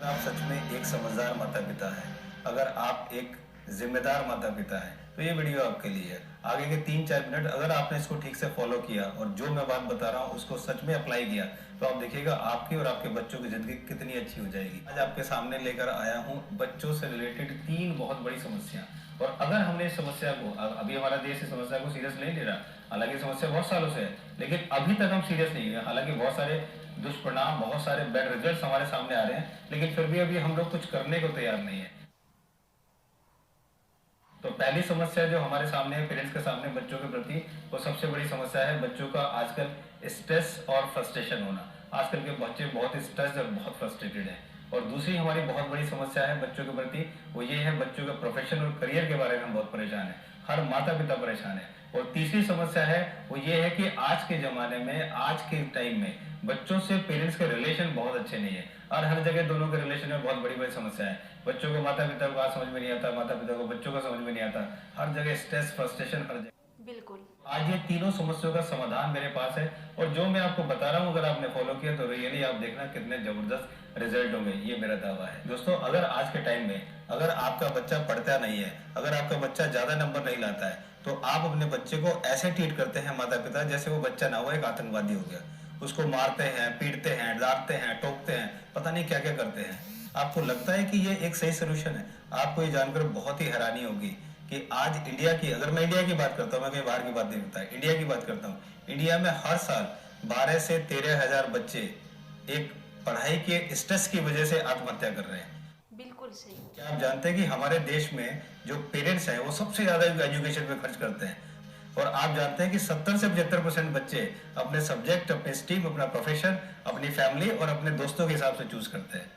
आप सच में एक समझदार माता पिता हैं, अगर आप एक जिम्मेदार माता पिता हैं, तो ये वीडियो आपके लिए है। आगे के 3-4 मिनट अगर आपने इसको ठीक से फॉलो किया और जो मैं बात बता रहा हूँ उसको सच में अप्लाई किया, तो आप देखिएगा आपकी और आपके बच्चों की ज़िंदगी कितनी अच्छी हो जाएगी। आज आपके सामने लेकर आया हूँ बच्चों से रिलेटेड 3 बहुत बड़ी समस्या। और अगर हमने इस समस्या को, अभी हमारा देश इस समस्या को सीरियस नहीं ले रहा, हालांकि समस्या बहुत सालों से है, लेकिन अभी तक हम सीरियस नहीं है। हालांकि बहुत सारे दुष्परिणाम, बहुत सारे बैड रिजल्ट्स हमारे सामने आ रहे हैं, लेकिन फिर भी अभी हम लोग कुछ करने को तैयार नहीं है। तो पहली समस्या जो हमारे सामने है, पेरेंट्स के सामने बच्चों के प्रति, वो सबसे बड़ी समस्या है बच्चों का आजकल स्ट्रेस और फ्रस्ट्रेशन होना। आजकल के बच्चे बहुत स्ट्रेस और बहुत फ्रस्ट्रेटेड हैं। और दूसरी हमारी बहुत बड़ी समस्या है बच्चों के प्रति, वो ये है बच्चों का प्रोफेशन और करियर के बारे में हम बहुत परेशान है। हर माता पिता परेशान है। और तीसरी समस्या है वो ये है कि आज के ज़माने में, आज के टाइम में बच्चों से पेरेंट्स के रिलेशन बहुत अच्छे नहीं है। और हर जगह दोनों के रिलेशन में बहुत बड़ी बड़ी समस्या है। बच्चों को माता पिता को बात समझ में नहीं आता, माता पिता को बच्चों का समझ में नहीं आता। हर जगह स्ट्रेस, फ्रस्ट्रेशन, हर जगह। बिल्कुल। आज ये तीनों समस्याओं का समाधान मेरे पास है, और जो मैं आपको बता रहा हूँ अगर आपने फॉलो किया तो रियली आप देखना कितने जबरदस्त रिजल्ट होंगे, ये मेरा दावा है। दोस्तों, अगर आज के टाइम में अगर आपका बच्चा पढ़ता नहीं है, अगर आपका बच्चा ज्यादा नंबर नहीं लाता है, तो आप अपने बच्चे को ऐसे ट्रीट करते हैं माता पिता जैसे वो बच्चा ना हो एक आतंकवादी हो गया। उसको मारते हैं, पीटते हैं, डांटते हैं, टोकते हैं, पता नहीं क्या क्या करते हैं। आपको लगता है कि ये एक सही सोल्यूशन है? आपको ये जानकर बहुत ही हैरानी होगी कि आज इंडिया की, अगर मैं इंडिया की बात करता हूँ, मैं कहीं बाहर की बात नहीं करता, इंडिया की बात करता हूँ, इंडिया में हर साल 12 से 13 हजार बच्चे एक पढ़ाई के स्ट्रेस की वजह से आत्महत्या कर रहे हैं। बिल्कुल सही। क्या आप जानते हैं कि हमारे देश में जो पेरेंट्स हैं वो सबसे ज्यादा एजुकेशन पे खर्च करते हैं? और आप जानते हैं कि 70 से 75% बच्चे अपने सब्जेक्ट, अपने स्ट्रीम, अपना प्रोफेशन, अपनी फैमिली और अपने दोस्तों के हिसाब से चूज करते हैं।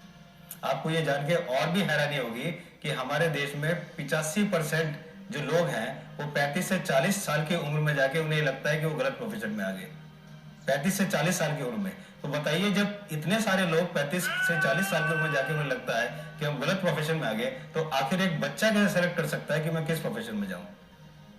आपको ये जान के और भी हैरानी होगी कि हमारे देश में 85% जो लोग हैं वो 35 से 40 साल की उम्र में जाके उन्हें लगता है कि वो गलत प्रोफेशन में आ गए। 35 से 40 साल की उम्र में। तो बताइए, जब इतने सारे लोग 35 से 40 साल की उम्र में जाके उन्हें लगता है कि हम गलत प्रोफेशन में आ गए, तो आखिर एक बच्चा कैसे सेलेक्ट कर सकता है कि मैं किस प्रोफेशन में जाऊं?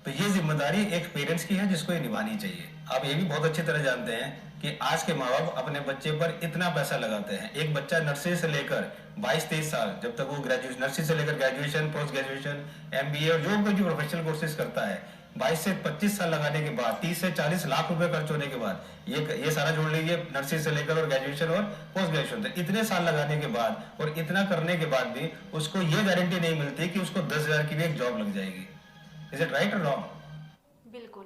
तो ये जिम्मेदारी एक पेरेंट्स की है जिसको ये निभानी चाहिए। आप ये भी बहुत अच्छी तरह जानते हैं कि आज के माँ बाप अपने बच्चे पर इतना पैसा लगाते हैं। एक बच्चा नर्सरी से लेकर 22-23 साल, जब तक वो ग्रेजुएशन, नर्सरी से लेकर ग्रेजुएशन, पोस्ट ग्रेजुएशन, MBA और जो भी प्रोफेशनल कोर्सेज करता है, 22 से 25 साल लगाने के बाद, 30 से 40 लाख रुपए खर्च होने के बाद, ये सारा जोड़ लीजिए, नर्सरी से लेकर और ग्रेजुएशन और पोस्ट ग्रेजुएशन, तो इतने साल लगाने के बाद और इतना करने के बाद भी उसको ये गारंटी नहीं मिलती कि उसको 10,000 की भी एक जॉब लग जाएगी। इज इट राइट और रॉन्ग? बिल्कुल।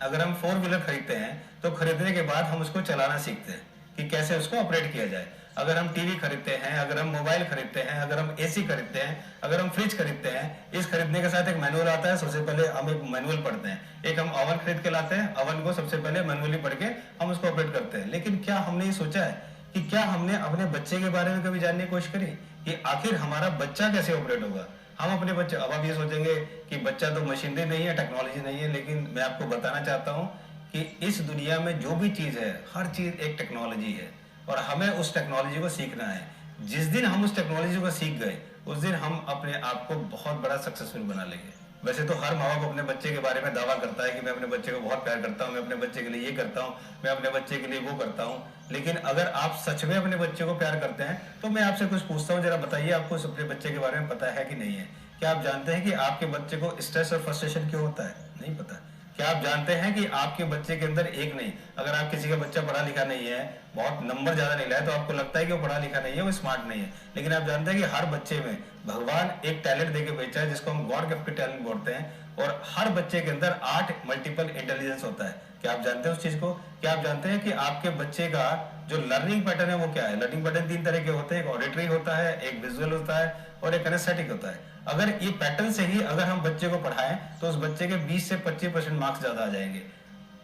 अगर हम 4 व्हीलर खरीदते हैं तो खरीदने के बाद हम उसको चलाना सीखते हैं कि कैसे उसको ऑपरेट किया जाए। अगर हम टीवी खरीदते हैं, अगर हम मोबाइल खरीदते हैं, अगर हम AC खरीदते हैं, अगर हम फ्रिज खरीदते हैं, इस खरीदने के साथ एक मैनुअल आता है। सबसे पहले हम एक मैनुअल पढ़ते हैं। एक हम ओवन खरीद के लाते हैं, ओवन को सबसे पहले मैनुअली पढ़ के हम उसको ऑपरेट करते हैं। लेकिन क्या हमने ये सोचा है कि क्या हमने अपने बच्चे के बारे में कभी जानने की कोशिश करी कि आखिर हमारा बच्चा कैसे ऑपरेट होगा? हम अपने बच्चे, अब आप ये सोचेंगे कि बच्चा तो मशीनरी नहीं है, टेक्नोलॉजी नहीं है, लेकिन मैं आपको बताना चाहता हूँ कि इस दुनिया में जो भी चीज है, हर चीज एक टेक्नोलॉजी है और हमें उस टेक्नोलॉजी को सीखना है। जिस दिन हम उस टेक्नोलॉजी को सीख गए, उस दिन हम अपने आप को बहुत बड़ा सक्सेसफुल बना लेंगे। वैसे तो हर माँ बाप अपने बच्चे के बारे में दावा करता है कि मैं अपने बच्चे को बहुत प्यार करता हूँ, मैं अपने बच्चे के लिए ये करता हूँ, मैं अपने बच्चे के लिए वो करता हूँ। लेकिन अगर आप सच में अपने बच्चे को प्यार करते हैं तो मैं आपसे कुछ पूछता हूँ, जरा बताइए आपको अपने बच्चे के बारे में पता है कि नहीं है? क्या आप जानते हैं कि आपके बच्चे को स्ट्रेस और फ्रस्ट्रेशन क्यों होता है? नहीं पता। क्या आप जानते हैं कि आपके बच्चे के अंदर एक नहीं, अगर आप किसी का बच्चा पढ़ा लिखा नहीं है, बहुत नंबर ज्यादा नहीं लाया, तो आपको लगता है कि वो पढ़ा लिखा नहीं है, वो स्मार्ट नहीं है। लेकिन आप जानते हैं कि हर बच्चे में भगवान एक टैलेंट देके भेजा है जिसको हम गॉड गिफ्टेड टैलेंट बोलते हैं, और हर बच्चे के अंदर 8 मल्टीपल इंटेलिजेंस होता है। क्या आप जानते हैं उस चीज को? क्या आप जानते हैं कि आपके बच्चे का जो लर्निंग पैटर्न है वो क्या है? लर्निंग पैटर्न 3 तरह के होते हैं, एक ऑडिटरी होता है, एक विजुअल होता है और एक किनेस्थेटिक होता है। अगर ये पैटर्न से ही अगर हम बच्चे को पढ़ाएं तो उस बच्चे के 20 से 25% मार्क्स ज्यादा आ जाएंगे।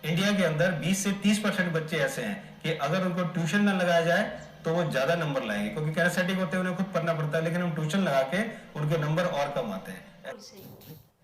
इंडिया के अंदर 20 से 30% बच्चे ऐसे हैं कि अगर उनको ट्यूशन न लगाया जाए तो वो ज्यादा नंबर लाएंगे, क्योंकि किनेस्थेटिक होते हैं, उन्हें खुद पढ़ना पड़ता है, लेकिन हम ट्यूशन लगा के उनके नंबर और कम आते हैं।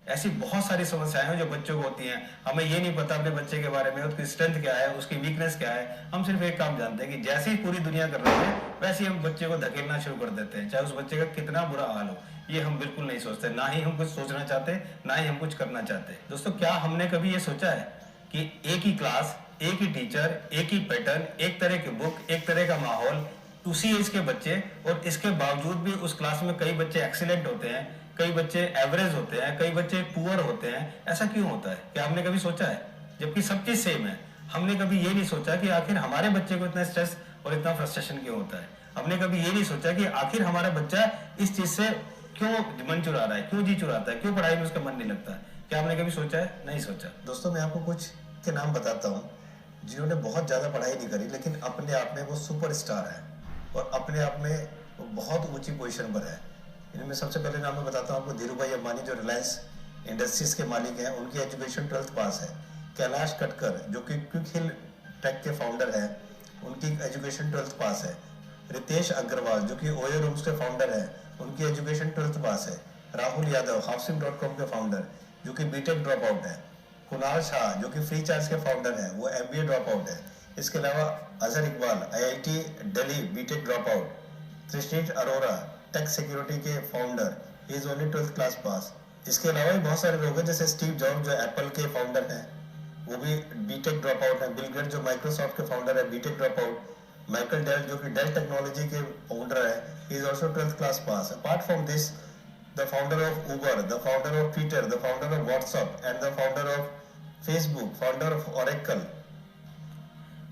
ऐसी बहुत सारी समस्याएं हैं जो बच्चों को होती हैं। हमें ये नहीं पता अपने बच्चे के बारे में, उसकी स्ट्रेंथ क्या है, उसकी वीकनेस क्या है। हम सिर्फ एक काम जानते हैं कि जैसे ही पूरी दुनिया कर रही है वैसे ही हम बच्चे को धकेलना शुरू कर देते हैं, चाहे उस बच्चे का कितना बुरा हाल हो। ये हम बिल्कुल नहीं सोचते, ना ही हम कुछ सोचना चाहते, ना ही हम कुछ करना चाहते। दोस्तों, क्या हमने कभी ये सोचा है कि एक ही क्लास, एक ही टीचर, एक ही पैटर्न, एक तरह की बुक, एक तरह का माहौल, उसी एज के बच्चे, और इसके बावजूद भी उस क्लास में कई बच्चे एक्सीलेंट होते हैं, कई बच्चे एवरेज होते हैं, कई बच्चे पुअर होते हैं। ऐसा क्यों होता है? क्या आपने कभी सोचा है? जबकि सब चीज सेम है। हमने कभी ये नहीं सोचा कि आखिर हमारे बच्चे को इतना स्ट्रेस और इतना फ्रस्ट्रेशन क्यों होता है। हमने कभी ये नहीं सोचा कि आखिर हमारा बच्चा इस चीज से क्यों मन चुरा रहा है, क्यों जी चुराता है, क्यों पढ़ाई में उसका मन नहीं लगता। क्या आपने कभी सोचा है? नहीं सोचा। दोस्तों, मैं आपको कुछ के नाम बताता हूँ जिन्होंने बहुत ज़्यादा पढ़ाई नहीं करी, लेकिन अपने आप में वो सुपरस्टार है और अपने आप में वो बहुत ऊंची पोजीशन पर है। इनमें सबसे पहले नाम मैं बताता हूँ आपको, धीरू भाई अंबानी, जो रिलायंस इंडस्ट्रीज के मालिक हैं। उनकी एजुकेशन 12th पास है। कैलाश कटकर जो कि क्विक हिल टेक के फाउंडर हैं, उनकी एजुकेशन 12th पास है। रितेश अग्रवाल जो कि ओयो रूम्स के फाउंडर हैं, उनकी एजुकेशन 12th पास है। राहुल यादव हाउसिंग.com के फाउंडर, जो कि बीटेक ड्रॉप आउट है। कुणाल शाह जो कि फ्री चार्ज के फाउंडर हैं, वो MBA ड्रॉप आउट है। इसके अलावा Azhar Iqbal IIT Delhi BTech drop out. Krishnesh Arora tech security के founder, he is only 12th class pass. इसके अलावा भी बहुत सारे लोग हैं, जैसे स्टीव जॉब जो एप्पल के फाउंडर हैं, वो भी बीटेक ड्रॉप आउट है। बिल गेट्स जो माइक्रोसॉफ्ट के फाउंडर है, BTech drop out. Michael Dell जो कि डेल टेक्नोलॉजी के फाउंडर है, he is also 12th class pass. Apart from this, the founder of Uber, the founder of Twitter, the founder of WhatsApp and the founder of Facebook, founder of Oracle।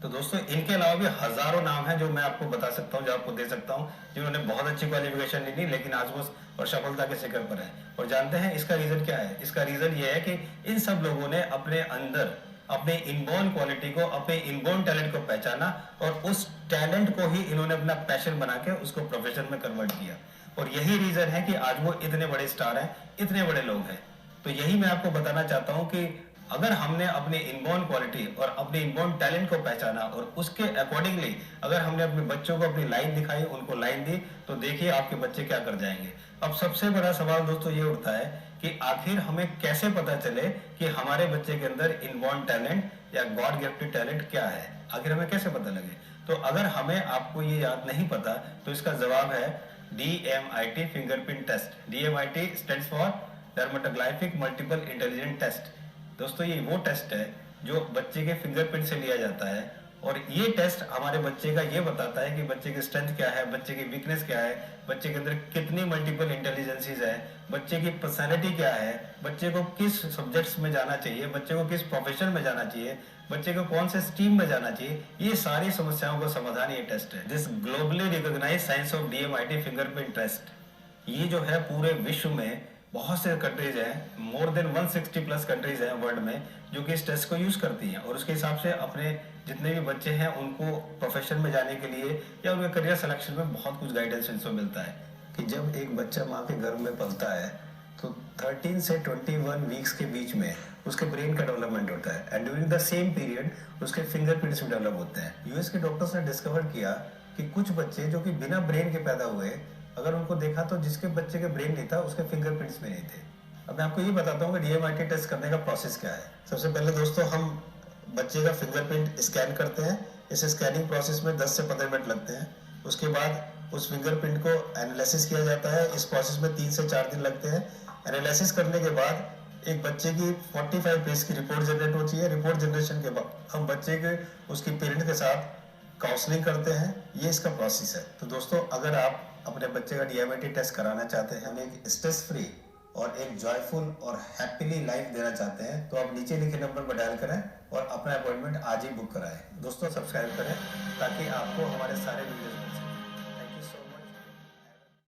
तो दोस्तों, इनके अलावा भी हजारों नाम हैं जो मैं आपको बता सकता हूं, जो आपको दे सकता हूं, जिन्होंने बहुत अच्छी क्वालिफिकेशन ली, लेकिन आज वो और सफलता के शिखर पर है। और जानते हैं इसका रीजन क्या है? इसका रीजन ये है कि इन सब लोगों ने अपने अंदर अपने इनबॉर्न क्वालिटी को, अपने इनबॉर्न टैलेंट को पहचाना और उस टैलेंट को ही इन्होंने अपना पैशन बना के उसको प्रोफेशन में कन्वर्ट किया। और यही रीजन है कि आज वो इतने बड़े स्टार हैं, इतने बड़े लोग हैं। तो यही मैं आपको बताना चाहता हूं कि अगर हमने अपने इनबॉर्न क्वालिटी और अपने इनबॉर्न टैलेंट को पहचाना और उसके अकॉर्डिंगली अगर हमने अपने बच्चों को अपनी लाइन दिखाई, उनको लाइन दी, तो देखिए आपके बच्चे क्या कर जाएंगे। अब सबसे बड़ा सवाल दोस्तों ये उठता है कि आखिर हमें कैसे पता चले कि हमारे बच्चे के अंदर इनबॉर्न टैलेंट या गॉड गिफ्टेड टैलेंट क्या है? आखिर हमें कैसे पता लगे? तो अगर हमें आपको ये याद नहीं पता, तो इसका जवाब है DMIT fingerprint test. DMIT stands for dermatoglyphic multiple intelligent test. दोस्तों, ये वो टेस्ट है जो बच्चे के फिंगरप्रिंट से लिया जाता है, और ये टेस्ट हमारे बच्चे का ये बताता है कि बच्चे की स्ट्रेंथ क्या है, बच्चे की वीकनेस क्या है, बच्चे के अंदर कितनी मल्टीपल इंटेलिजेंसीज है, बच्चे की पर्सनैलिटी क्या है, बच्चे को किस सब्जेक्ट्स में जाना चाहिए, बच्चे को किस प्रोफेशन में जाना चाहिए, बच्चे को कौन से स्ट्रीम में जाना चाहिए। ये सारी समस्याओं का समाधान ये टेस्ट है। This globally recognised science of DMIT fingerprint test, ये जो है पूरे विश्व में बहुत से कंट्रीज हैं, मोर देन 160 प्लस कंट्रीज हैं वर्ल्ड में, जो कि इस टेस्ट को यूज करती हैं और उसके हिसाब से अपने जितने भी बच्चे हैं उनको प्रोफेशन में जाने के लिए या उनके करियर सिलेक्शन में बहुत कुछ गाइडेंस इनसे मिलता है। कि जब एक बच्चा माँ के गर्भ में पलता है तो 13 से 21 वीक्स के बीच में उसके ब्रेन का डेवलपमेंट होता है, and during the same period उसके फिंगरप्रिंट्स भी डेवलप होते हैं। यूएस के डॉक्टर्स ने डिस्कवर किया कि कुछ बच्चे जो कि बिना ब्रेन के पैदा हुए, अगर उनको देखा तो जिसके बच्चे के ब्रेन नहीं था उसके फिंगरप्रिंट्स भी नहीं थे। अब मैं आपको ये बताता हूँ कि DMIT टेस्ट करने का प्रोसेस क्या है। सबसे पहले दोस्तों, हम बच्चे का फिंगरप्रिंट स्कैन करते हैं। इस स्कैनिंग प्रोसेस में 10 से 15 मिनट लगते हैं। उसके बाद उस फिंगरप्रिंट को एनालिसिस किया जाता है। इस प्रोसेस में 3 से 4 दिन लगते हैं। एनालिसिस करने के बाद एक बच्चे की 45 पेज की रिपोर्ट जनरेट होती है। रिपोर्ट जनरेशन के बाद हम बच्चे के उसकी पेरेंट के साथ काउंसलिंग करते हैं। ये इसका प्रोसेस है। तो दोस्तों, अगर आप अपने बच्चे का DMIT टेस्ट कराना चाहते हैं, एक स्ट्रेस फ्री और एक जॉयफुल और हैप्पीली लाइफ देना चाहते हैं, तो आप नीचे लिखे नंबर पर डायल करें और अपना अपॉइंटमेंट आज ही बुक कराएं। दोस्तों, सब्सक्राइब करें ताकि आपको हमारे सारे वीडियोस